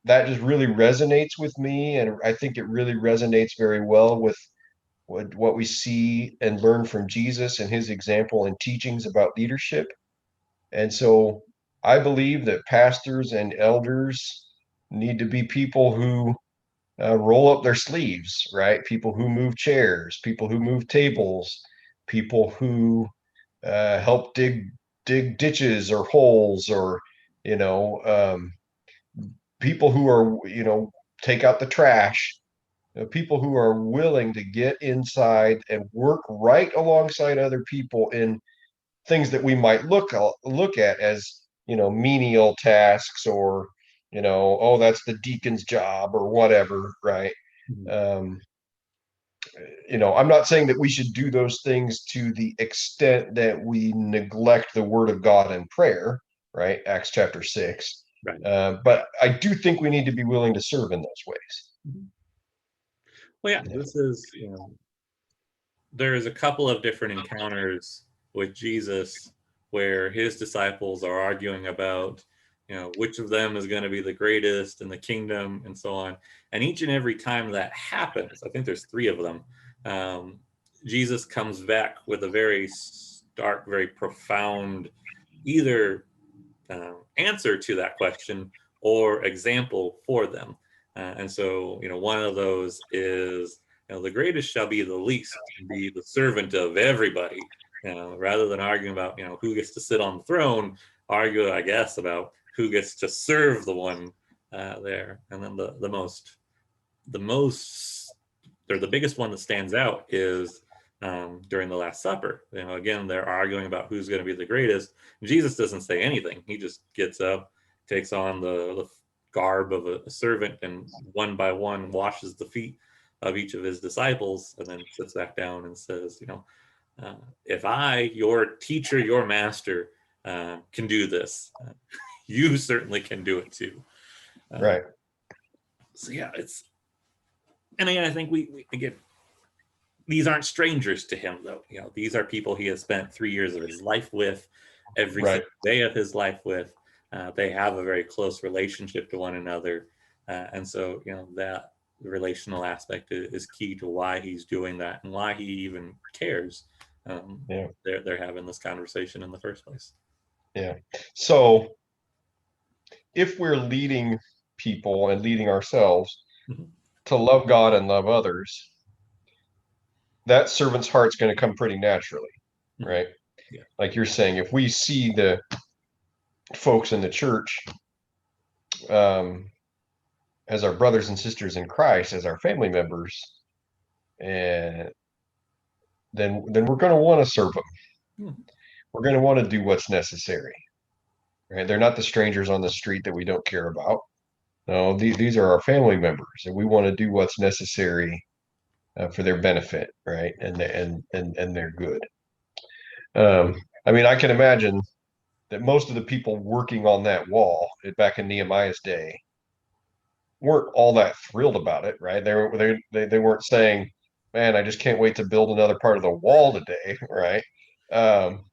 that just really resonates with me. And I think it really resonates very well with what we see and learn from Jesus and his example and teachings about leadership. And so I believe that pastors and elders need to be people who roll up their sleeves, right? People who move chairs, people who move tables, people who help dig ditches or holes, or you know, people who are take out the trash. People who are willing to get inside and work right alongside other people in things that we might look at as menial tasks, or oh, that's the deacon's job or whatever, right? Mhm. um I'm not saying that we should do those things to the extent that we neglect the word of God and prayer, right? Acts chapter 6. Right. But I do think we need to be willing to serve in those ways. Mhm. Well, yeah, this is, there is a couple of different encounters with Jesus where his disciples are arguing about, which of them is going to be the greatest in the kingdom and so on. And each and every time that happens, I think there's three of them, um, Jesus comes back with a very stark, very profound, either answer to that question or example for them. And so, one of those is, the greatest shall be the least, be the servant of everybody. Rather than arguing about, who gets to sit on the throne, argue, I guess, about who gets to serve the one there. And then the most, or the biggest one that stands out is during the Last Supper. Again, they're arguing about who's going to be the greatest. Jesus doesn't say anything. He just gets up, takes on the garb of a servant, and one by one washes the feet of each of his disciples, and then sits back down and says, if I, your teacher, your master, can do this, you certainly can do it too. Uh, Right. so yeah, and again, I think we again, these aren't strangers to him, though. These are people he has spent 3 years of his life with, every Right. single day of his life with. They have a very close relationship to one another, and so that relational aspect is key to why he's doing that and why he even cares. Yeah. They're having this conversation in the first place. Yeah. So if we're leading people and leading ourselves Mhm. to love God and love others, that servant's heart's going to come pretty naturally, Mhm. right? Yeah. Like you're saying, if we see the folks in the church um, as our brothers and sisters in Christ, as our family members, and then we're going to want to serve them. Mhm. We're going to want to do what's necessary, right? They're not the strangers on the street that we don't care about. No, these are our family members, and we want to do what's necessary for their benefit, right? And their good. I mean, I can imagine that most of the people working on that wall back in Nehemiah's day weren't all that thrilled about it, right? They weren't saying, "Man, I just can't wait to build another part of the wall today," right? Um,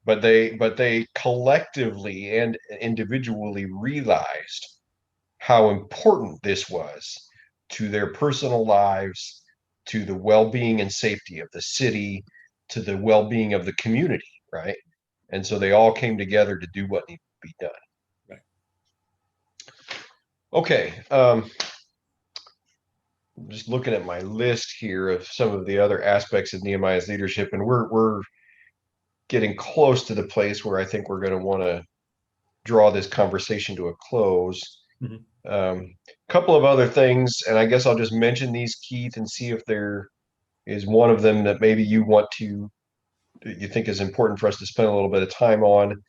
but they collectively and individually realized how important this was to their personal lives, to the well-being and safety of the city, to the well-being of the community, right? And so they all came together to do what needed to be done. Right. Okay, just looking at my list here of some of the other aspects of Nehemiah's leadership, and we're getting close to the place where I think we're going to want to draw this conversation to a close. Mhm. Couple of other things, and I guess I'll just mention these, Keith, and see if there is one of them that maybe you think is important for us to spend a little bit of time on.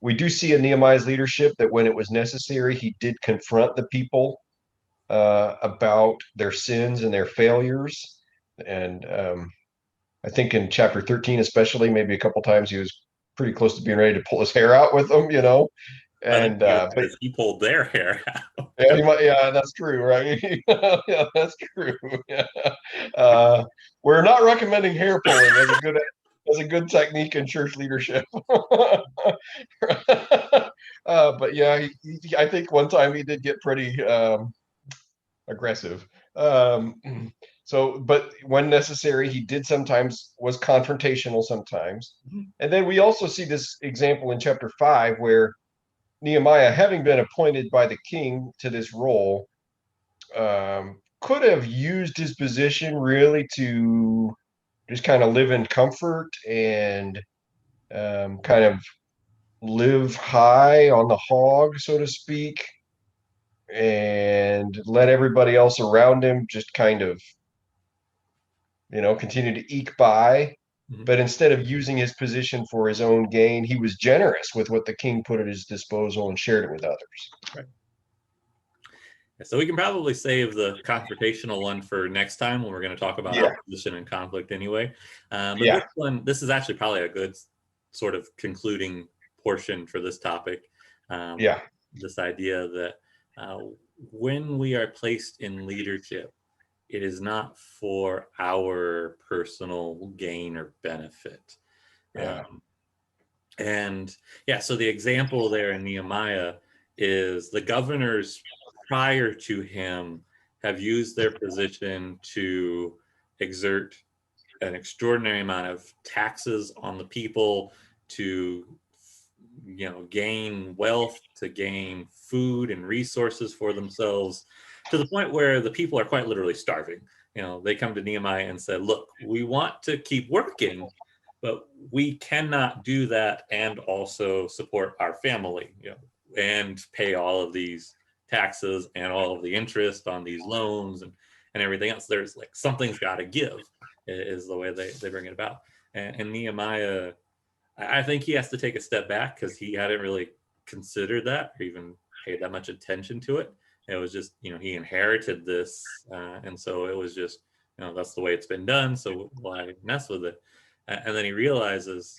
We do see in Nehemiah's leadership that when it was necessary, he did confront the people about their sins and their failures. And I think in chapter 13, especially, maybe a couple times he was pretty close to being ready to pull his hair out with them, you know. I think And but because he pulled their hair out. yeah, yeah, that's true, right? Yeah, that's true. Yeah. We're not recommending hair pulling as a good technique in church leadership. But yeah, I think one time he did get pretty aggressive. Um, but when necessary, he did sometimes was confrontational sometimes. Mhm. And then we also see this example in chapter 5 where Nehemiah, having been appointed by the king to this role, could have used his position really to just kind of live in comfort and kind of live high on the hog, so to speak, and let everybody else around him just kind of, continue to eke by. Mhm. But instead of using his position for his own gain, he was generous with what the king put at his disposal and shared it with others. Right. So we can probably save the confrontational one for next time when we're going to talk about Yeah, opposition and conflict anyway. But yeah, this is actually probably a good sort of concluding portion for this topic. Um, yeah, this idea that uh, when we are placed in leadership, it is not for our personal gain or benefit. yeah, Um, and yeah, so the example there in Nehemiah is the governors prior to him have used their position to exert an extraordinary amount of taxes on the people to gain wealth, to gain food and resources for themselves, to the point where the people are quite literally starving. They come to Nehemiah and said, look, we want to keep working, but we cannot do that and also support our family, and pay all of these taxes and all of the interest on these loans and everything else. There's like something's got to give, is the way they bring it about. And Nehemiah, I think he has to take a step back because he hadn't really considered that or even paid that much attention to it. It was just, he inherited this. And so it was just, that's the way it's been done. So why mess with it? And then he realizes,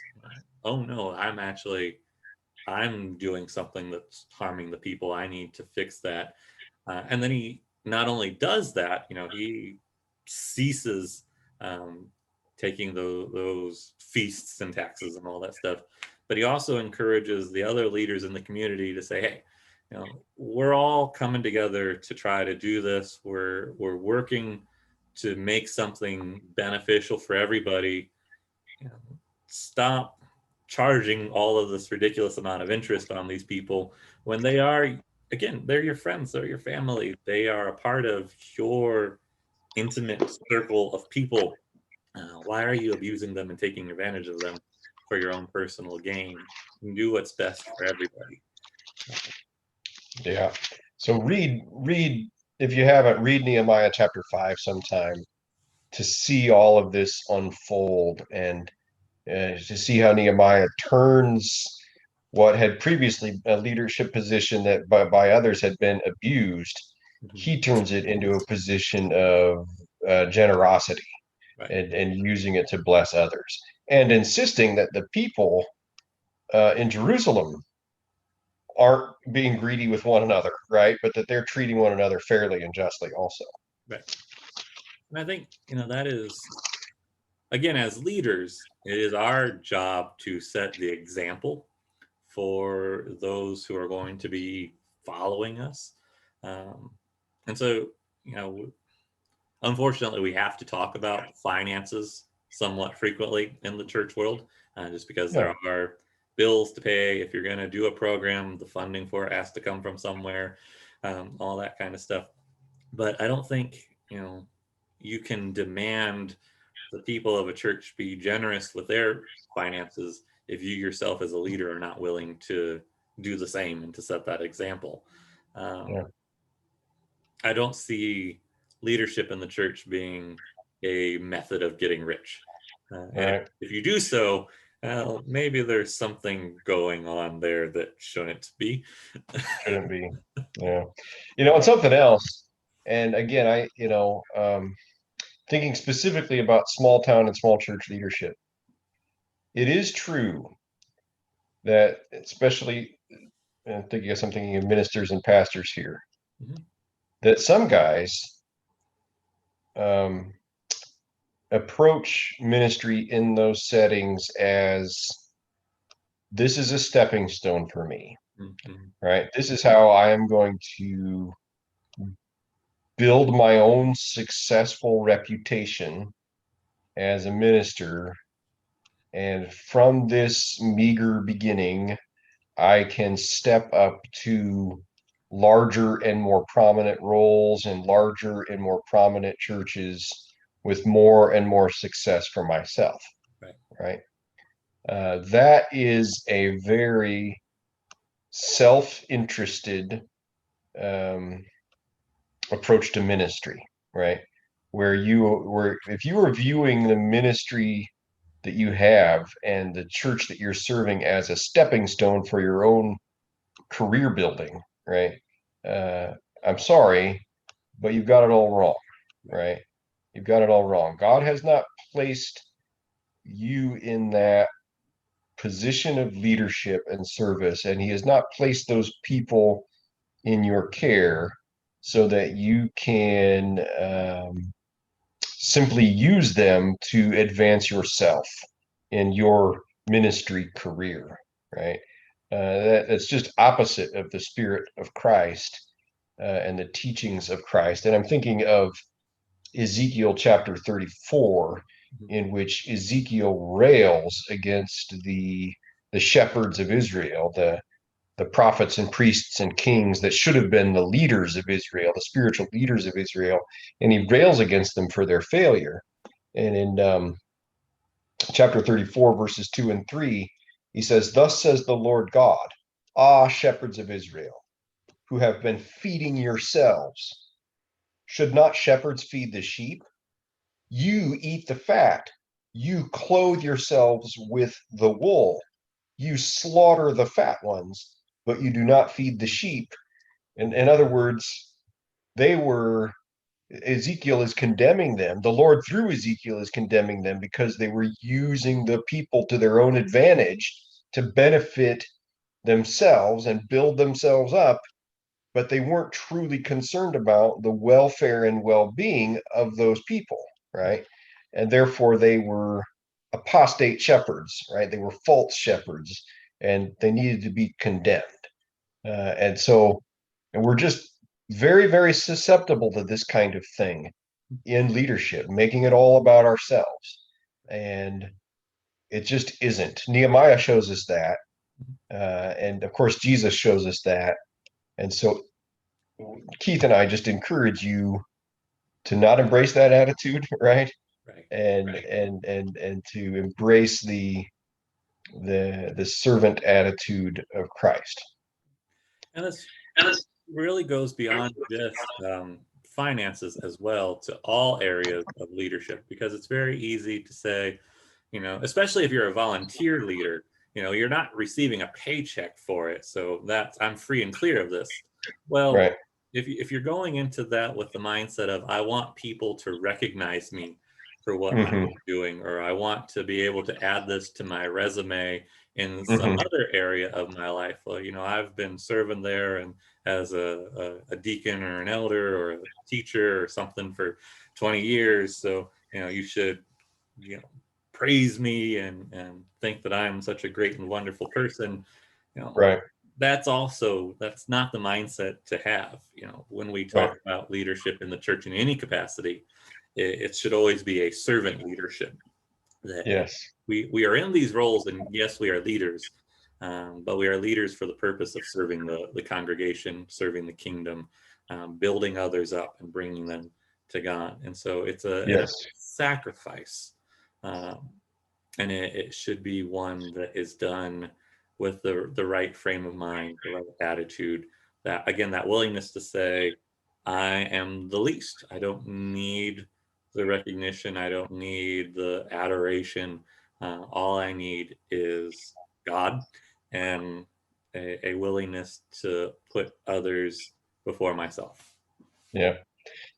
oh no, I'm doing something that's harming the people. I need to fix that. And then he not only does that, he ceases um, taking those feasts and taxes and all that stuff, but he also encourages the other leaders in the community to say, hey, we're all coming together to try to do this. We're working to make something beneficial for everybody. you know, Stop charging all of this ridiculous amount of interest on these people when they are, again, they're your friends, they're your family, they are a part of your intimate circle of people. Why are you abusing them and taking advantage of them for your own personal gain? And do what's best for everybody. Yeah. So read if you haven't, read Nehemiah chapter 5 sometime to see all of this unfold and to see how Nehemiah turns what had previously a leadership position that by others had been abused. Mhm. He turns it into a position of generosity Right. and using it to bless others and insisting that the people in Jerusalem aren't being greedy with one another, right? But that they're treating one another fairly and justly also. Right. And I think, that is, again, as leaders, it is our job to set the example for those who are going to be following us. Um, and so, you know, unfortunately, we have to talk about finances somewhat frequently in the church world, just because Yeah, there are bills to pay. If you're going to do a program, the funding for it has to come from somewhere, all that kind of stuff. But I don't think, you can demand the people of a church be generous with their finances if you yourself as a leader are not willing to do the same and to set that example. yeah, Um, I don't see leadership in the church being a method of getting rich. And right. if you do so, well, maybe there's something going on there that shouldn't be. Shouldn't be. Yeah. And something else. And again, thinking specifically about small town and small church leadership, it is true that, especially, I'm thinking of ministers and pastors here, Mhm. that some guys um, approach ministry in those settings as this is a stepping stone for me, Mhm. right? This is how I am going to build my own successful reputation as a minister. And from this meager beginning, I can step up to larger and more prominent roles in larger and more prominent churches with more and more success for myself, Right. right? That is a very self-interested um, approach to ministry, right? Where if you are viewing the ministry that you have and the church that you're serving as a stepping stone for your own career building, right? Uh, I'm sorry, but you've got it all wrong, Right. right? You've got it all wrong. God has not placed you in that position of leadership and service, and He has not placed those people in your care so that you can simply use them to advance yourself in your ministry career, right? That's just opposite of the spirit of Christ and the teachings of Christ. And I'm thinking of Ezekiel chapter 34, Mhm. in which Ezekiel rails against the shepherds of Israel, the prophets and priests and kings that should have been the leaders of Israel, the spiritual leaders of Israel, and he rails against them for their failure. And in chapter 34, verses 2 and 3, he says, "Thus says the Lord God, ah, shepherds of Israel, who have been feeding yourselves. Should not shepherds feed the sheep? You eat the fat. You clothe yourselves with the wool. You slaughter the fat ones, but you do not feed the sheep." In other words, they were, Ezekiel is condemning them. The Lord through Ezekiel is condemning them because they were using the people to their own advantage to benefit themselves and build themselves up, but they weren't truly concerned about the welfare and well-being of those people, right? And therefore they were apostate shepherds, right? They were false shepherds, and they needed to be condemned. And we're just very, very susceptible to this kind of thing in leadership, making it all about ourselves. And it just isn't. Nehemiah shows us that. And of course, Jesus shows us that. And so Keith and I just encourage you to not embrace that attitude, right? Right. and to embrace the servant attitude of Christ. And this really goes beyond just finances as well to all areas of leadership, because it's very easy to say, especially if you're a volunteer leader, you're not receiving a paycheck for it. So that's, I'm free and clear of this. Well, Right. if you're going into that with the mindset of, I want people to recognize me for what I'm Hmm. doing, or I want to be able to add this to my resume in some Hmm. other area of my life. Well, I've been serving there and as a deacon or an elder or a teacher or something for 20 years. So, you should, you know, praise me and think that I'm such a great and wonderful person. Right. That's not the mindset to have. When we Right. talk about leadership in the church in any capacity, it should always be a servant leadership, that Yes. we are in these roles, and yes, we are leaders, but we are leaders for the purpose of serving the congregation, serving the kingdom, building others up and bringing them to God. And so it's a Yes. sacrifice, um, and it should be one that is done with the right frame of mind, the right attitude, that, again, that willingness to say, I am the least. I don't need the recognition. I don't need the adoration. All I need is God, and a willingness to put others before myself. Yeah.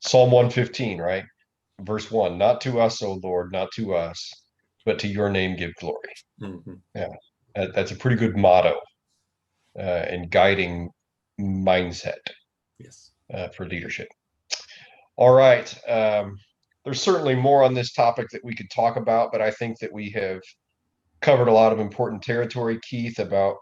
Psalm 115, right? Verse 1, not to us, O Lord, not to us, but to your name give glory. Mhm. Yeah. That's a pretty good motto and guiding mindset Yes. for leadership. All right. There's certainly more on this topic that we could talk about, but I think that we have covered a lot of important territory, Keith, about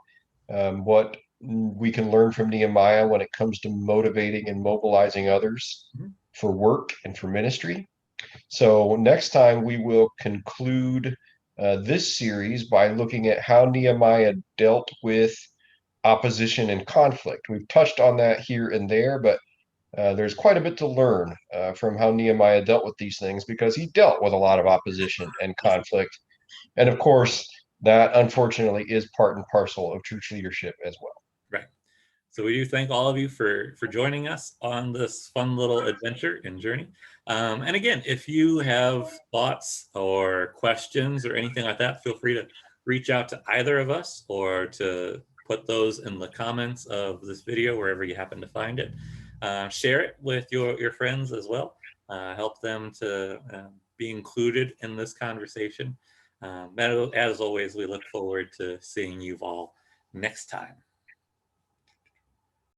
what we can learn from Nehemiah when it comes to motivating and mobilizing others Mhm. for work and for ministry. So next time we will conclude this series by looking at how Nehemiah dealt with opposition and conflict. We've touched on that here and there, but there's quite a bit to learn from how Nehemiah dealt with these things, because he dealt with a lot of opposition and Yes. conflict. And of course, that unfortunately is part and parcel of church leadership as well. Right. So we do thank all of you for joining us on this fun little adventure and journey. And again, if you have thoughts or questions or anything like that, feel free to reach out to either of us, or to put those in the comments of this video wherever you happen to find it. Share it with your friends as well. Help them to be included in this conversation. As always, we look forward to seeing you all next time.